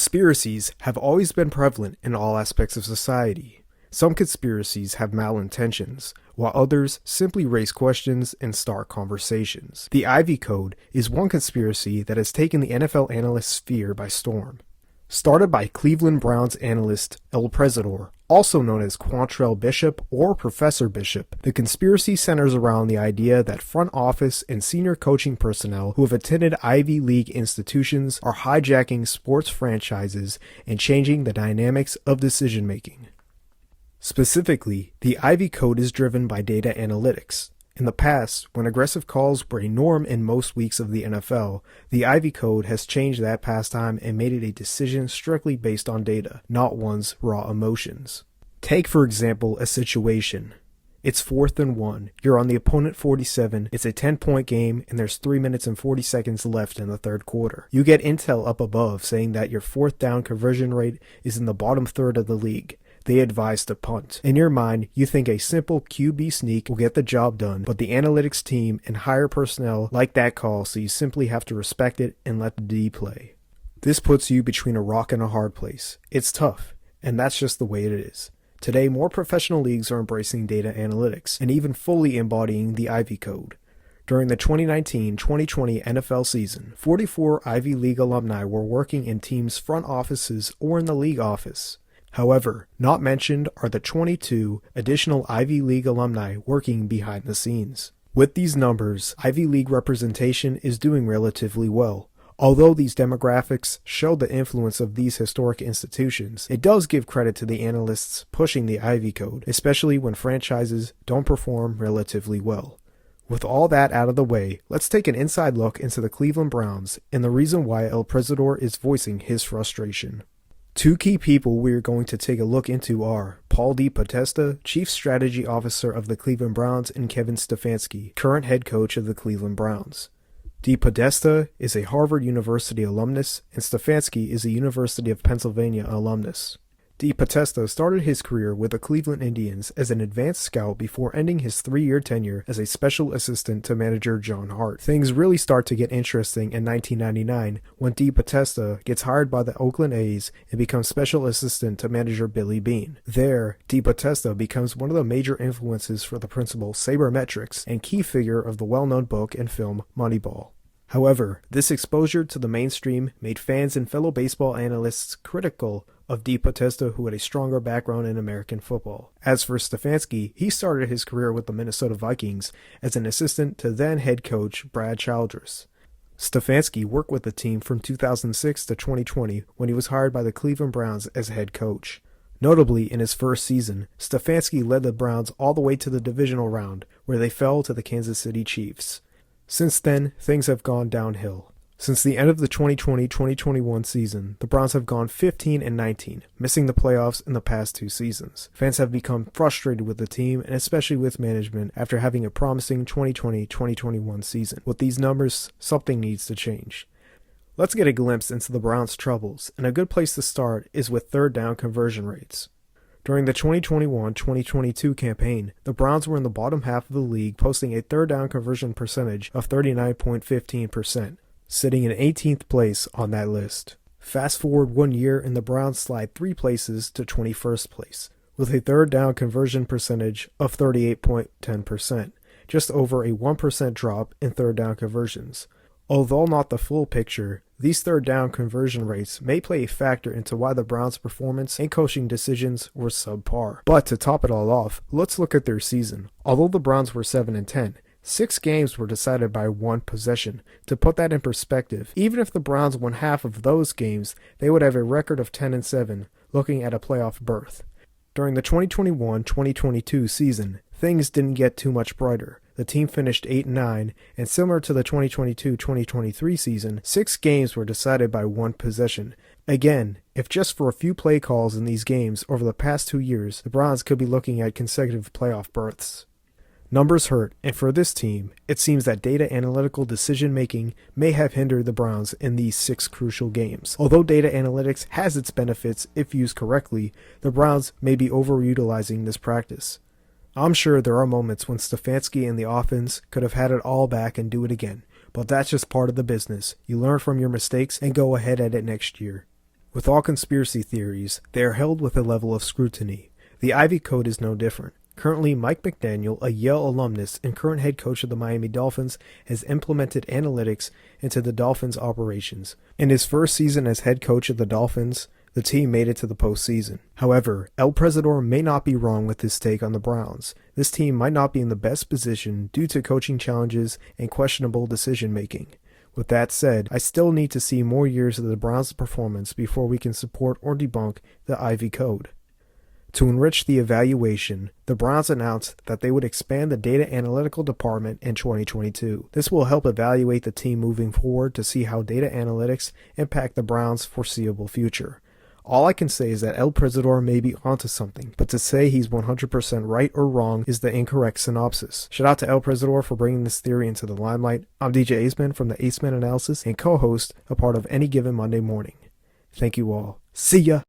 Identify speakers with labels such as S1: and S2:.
S1: Conspiracies have always been prevalent in all aspects of society. Some conspiracies have malintentions, while others simply raise questions and start conversations. The Ivy Code is one conspiracy that has taken the NFL analyst sphere by storm. Started by Cleveland Browns analyst Elpresador, also known as Quantrell Bishop or Professor Bishop, the conspiracy centers around the idea that front office and senior coaching personnel who have attended Ivy League institutions are hijacking sports franchises and changing the dynamics of decision-making. Specifically, the Ivy Code is driven by data analytics. In the past, when aggressive calls were a norm in most weeks of the NFL, the Ivy Code has changed that pastime and made it a decision strictly based on data, not one's raw emotions. Take, for example, a situation. It's 4th and 1, you're on the opponent 47, it's a 10-point game, and there's 3 minutes and 40 seconds left in the third quarter. You get intel up above saying that your 4th down conversion rate is in the bottom third of the league. They advise to punt. In your mind, you think a simple QB sneak will get the job done, but the analytics team and higher personnel like that call, so you simply have to respect it and let the D play. This puts you between a rock and a hard place. It's tough, and that's just the way it is. Today, more professional leagues are embracing data analytics and even fully embodying the Ivy Code. During the 2019-2020 NFL season, 44 Ivy League alumni were working in teams' front offices or in the league office. However, not mentioned are the 22 additional Ivy League alumni working behind the scenes. With these numbers, Ivy League representation is doing relatively well. Although these demographics show the influence of these historic institutions, it does give credit to the analysts pushing the Ivy Code, especially when franchises don't perform relatively well. With all that out of the way, let's take an inside look into the Cleveland Browns and the reason why Elpresador is voicing his frustration. Two key people we are going to take a look into are Paul DePodesta, Chief Strategy Officer of the Cleveland Browns, and Kevin Stefanski, current head coach of the Cleveland Browns. DePodesta is a Harvard University alumnus, and Stefanski is a University of Pennsylvania alumnus. DePodesta started his career with the Cleveland Indians as an advanced scout before ending his 3-year tenure as a special assistant to manager John Hart. Things really start to get interesting in 1999 when DePodesta gets hired by the Oakland A's and becomes special assistant to manager Billy Beane. There, DePodesta becomes one of the major influences for the principal sabermetrics and key figure of the well-known book and film Moneyball. However, this exposure to the mainstream made fans and fellow baseball analysts critical of DePodesta, who had a stronger background in American football. As for Stefanski, he started his career with the Minnesota Vikings as an assistant to then head coach Brad Childress. Stefanski worked with the team from 2006 to 2020 when he was hired by the Cleveland Browns as head coach. Notably, in his first season, Stefanski led the Browns all the way to the divisional round, where they fell to the Kansas City Chiefs. Since then, things have gone downhill. Since the end of the 2020-2021 season, the Browns have gone 15-19, missing the playoffs in the past 2 seasons. Fans have become frustrated with the team and especially with management after having a promising 2020-2021 season. With these numbers, something needs to change. Let's get a glimpse into the Browns' troubles, and a good place to start is with third down conversion rates. During the 2021-2022 campaign, the Browns were in the bottom half of the league, posting a third down conversion percentage of 39.15%. Sitting in 18th place on that list. Fast forward 1 year and the Browns slide 3 places to 21st place, with a third down conversion percentage of 38.10%, just over a 1% drop in third down conversions. Although not the full picture, these third down conversion rates may play a factor into why the Browns' performance and coaching decisions were subpar. But to top it all off, let's look at their season. Although the Browns were 7-10, 6 games were decided by 1 possession. To put that in perspective, even if the Browns won half of those games, they would have a record of 10-7, looking at a playoff berth. During the 2021-2022 season, things didn't get too much brighter. The team finished 8-9, and similar to the 2022-2023 season, 6 games were decided by 1 possession. Again, if just for a few play calls in these games over the past 2 years, the Browns could be looking at consecutive playoff berths. Numbers hurt, and for this team, it seems that data analytical decision-making may have hindered the Browns in these 6 crucial games. Although data analytics has its benefits if used correctly, the Browns may be overutilizing this practice. I'm sure there are moments when Stefanski and the offense could have had it all back and do it again, but that's just part of the business. You learn from your mistakes and go ahead at it next year. With all conspiracy theories, they are held with a level of scrutiny. The Ivy Code is no different. Currently, Mike McDaniel, a Yale alumnus and current head coach of the Miami Dolphins, has implemented analytics into the Dolphins' operations. In his first season as head coach of the Dolphins, the team made it to the postseason. However, Elpresador may not be wrong with his take on the Browns. This team might not be in the best position due to coaching challenges and questionable decision-making. With that said, I still need to see more years of the Browns' performance before we can support or debunk the Ivy Code. To enrich the evaluation, the Browns announced that they would expand the data analytical department in 2022. This will help evaluate the team moving forward to see how data analytics impact the Browns' foreseeable future. All I can say is that Elpresador may be onto something, but to say he's 100% right or wrong is the incorrect synopsis. Shout out to Elpresador for bringing this theory into the limelight. I'm DJ Aceman from the Aceman Analysis and co-host, a part of Any Given Monday Morning. Thank you all. See ya!